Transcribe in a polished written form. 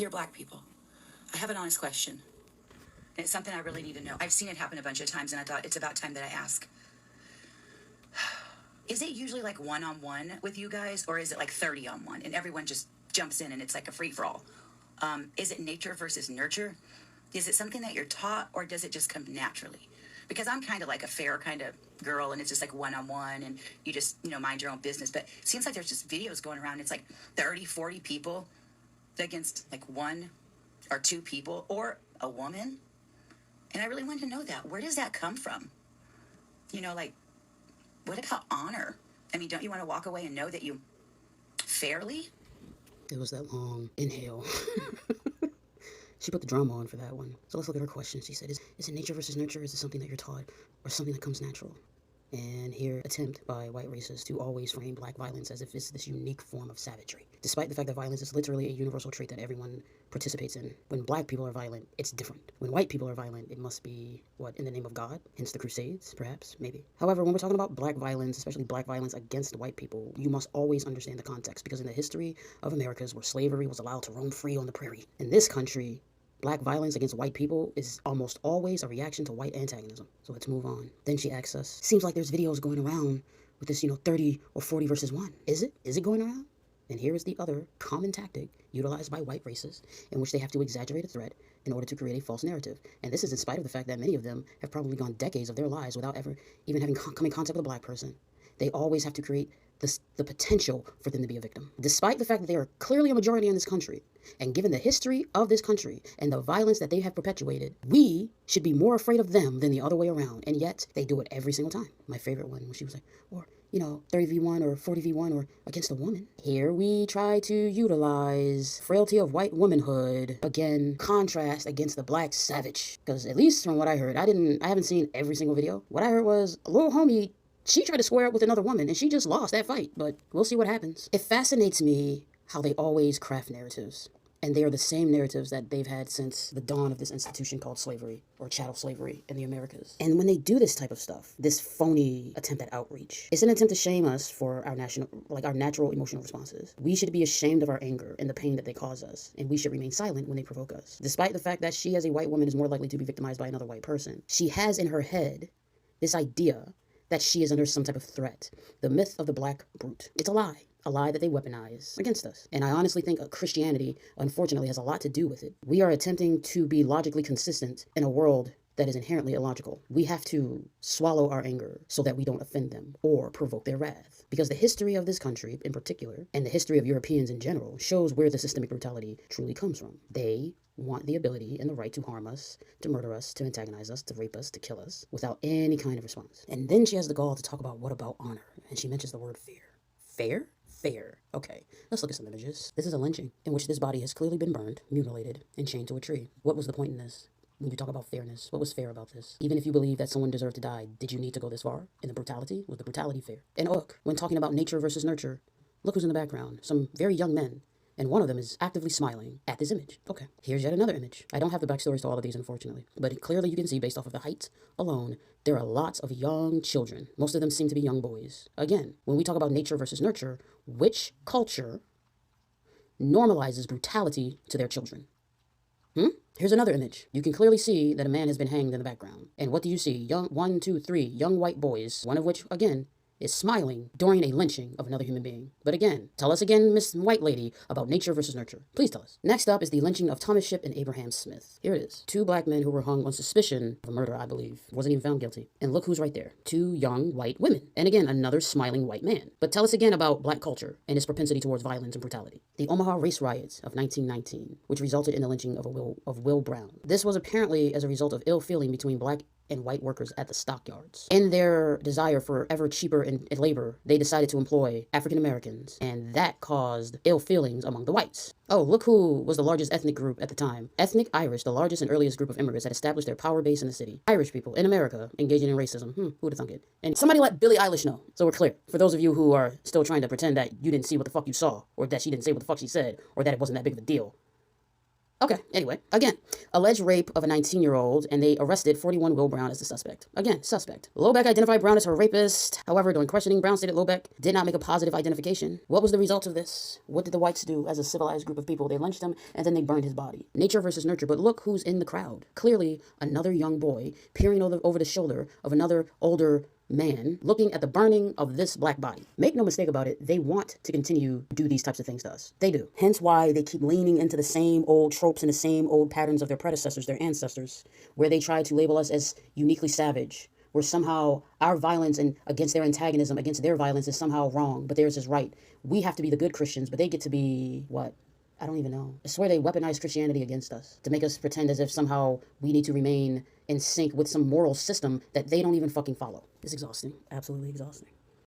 Dear Black people, I have an honest question. And it's something I really need to know. I've seen it happen a bunch of times, and I thought it's about time that I ask. Is it usually like one-on-one with you guys, or is it like 30 on one, and everyone just jumps in and it's like a free-for-all? Is it nature versus nurture? Is it something that you're taught, or does it just come naturally? Because I'm kind of like a fair kind of girl, and it's just like one-on-one, and you just, mind your own business. But it seems like there's just videos going around. It's like 30, 40 people against like one or two people or a woman. And I really wanted to know that. Where does that come from? Like, what about honor? I mean, don't you want to walk away and know that you fairly? It was that long inhale. She put the drama on for that one. So let's look at her question. She said, is it nature versus nurture? Is it something that you're taught, or something that comes natural? And here, attempt by white racists to always frame black violence as if it's this unique form of savagery, despite the fact that violence is literally a universal trait that everyone participates in. When black people are violent, it's different. When white people are violent, it must be, in the name of God? Hence the Crusades, perhaps, maybe. However, when we're talking about black violence, especially black violence against white people, you must always understand the context, because in the history of Americas, where slavery was allowed to roam free on the prairie, in this country, black violence against white people is almost always a reaction to white antagonism. So let's move on. Then she asks us, seems like there's videos going around with this, 30 or 40 versus 1. Is it? Is it going around? And here is the other common tactic utilized by white racists, in which they have to exaggerate a threat in order to create a false narrative. And this is in spite of the fact that many of them have probably gone decades of their lives without ever even having come in contact with a black person. They always have to create the potential for them to be a victim. Despite the fact that they are clearly a majority in this country, and given the history of this country and the violence that they have perpetuated, we should be more afraid of them than the other way around. And yet, they do it every single time. My favorite one, when she was like, or 30v1 or 40v1 or against a woman. Here we try to utilize frailty of white womanhood, again, contrast against the black savage. Because at least from what I heard, I haven't seen every single video. What I heard was a little homie, she tried to square up with another woman and she just lost that fight, but we'll see what happens. It fascinates me how they always craft narratives. And they are the same narratives that they've had since the dawn of this institution called slavery, or chattel slavery in the Americas. And when they do this type of stuff, this phony attempt at outreach, it's an attempt to shame us for our natural emotional responses. We should be ashamed of our anger and the pain that they cause us, and we should remain silent when they provoke us. Despite the fact that she, as a white woman, is more likely to be victimized by another white person, she has in her head this idea that she is under some type of threat. The myth of the black brute. It's a lie. A lie that they weaponize against us. And I honestly think Christianity, unfortunately, has a lot to do with it. We are attempting to be logically consistent in a world that is inherently illogical. We have to swallow our anger so that we don't offend them or provoke their wrath. Because the history of this country in particular, and the history of Europeans in general, shows where the systemic brutality truly comes from. They want the ability and the right to harm us, to murder us, to antagonize us, to rape us, to kill us, without any kind of response. And then she has the gall to talk about what about honor, and she mentions the word fear. Fair? Fair. Okay, let's look at some images. This is a lynching, in which this body has clearly been burned, mutilated, and chained to a tree. What was the point in this? When you talk about fairness, what was fair about this? Even if you believe that someone deserved to die, did you need to go this far? In the brutality? Was the brutality fair? And look, when talking about nature versus nurture, look who's in the background. Some very young men. And one of them is actively smiling at this image. Okay, here's yet another image. I don't have the backstories to all of these, unfortunately. But clearly you can see, based off of the height alone, there are lots of young children. Most of them seem to be young boys. Again, when we talk about nature versus nurture, which culture normalizes brutality to their children? Here's another image. You can clearly see that a man has been hanged in the background. And what do you see? Three young white boys, one of which, again, is smiling during a lynching of another human being. But again, tell us again, Miss White Lady, about nature versus nurture. Please tell us. Next up is the lynching of Thomas Shipp and Abraham Smith. Here it is. 2 black men who were hung on suspicion of a murder, I believe. Wasn't even found guilty. And look who's right there. 2 young white women. And again, another smiling white man. But tell us again about black culture and its propensity towards violence and brutality. The Omaha race riots of 1919, which resulted in the lynching of Will Brown. This was apparently as a result of ill feeling between black and white workers at the stockyards. In their desire for ever cheaper labor, they decided to employ African Americans, and that caused ill feelings among the whites. Oh, look who was the largest ethnic group at the time. Ethnic Irish, the largest and earliest group of immigrants that established their power base in the city. Irish people in America engaging in racism. Who would have thunk it? And somebody let Billie Eilish know, so we're clear. For those of you who are still trying to pretend that you didn't see what the fuck you saw, or that she didn't say what the fuck she said, or that it wasn't that big of a deal. Okay, anyway, again, alleged rape of a 19-year-old, and they arrested 41 Will Brown as the suspect. Again, suspect. Lobeck identified Brown as her rapist. However, during questioning, Brown stated Lobeck did not make a positive identification. What was the result of this? What did the whites do as a civilized group of people? They lynched him, and then they burned his body. Nature versus nurture, but look who's in the crowd. Clearly, another young boy peering over the shoulder of another older man looking at the burning of this black body. Make no mistake about it, they want to continue to do these types of things to us. They do. Hence why they keep leaning into the same old tropes and the same old patterns of their predecessors, their ancestors, where they try to label us as uniquely savage, where somehow our violence and against their antagonism, against their violence is somehow wrong, but theirs is right. We have to be the good Christians, but they get to be what? I don't even know. I swear they weaponize Christianity against us to make us pretend as if somehow we need to remain in sync with some moral system that they don't even fucking follow. It's exhausting. Absolutely exhausting.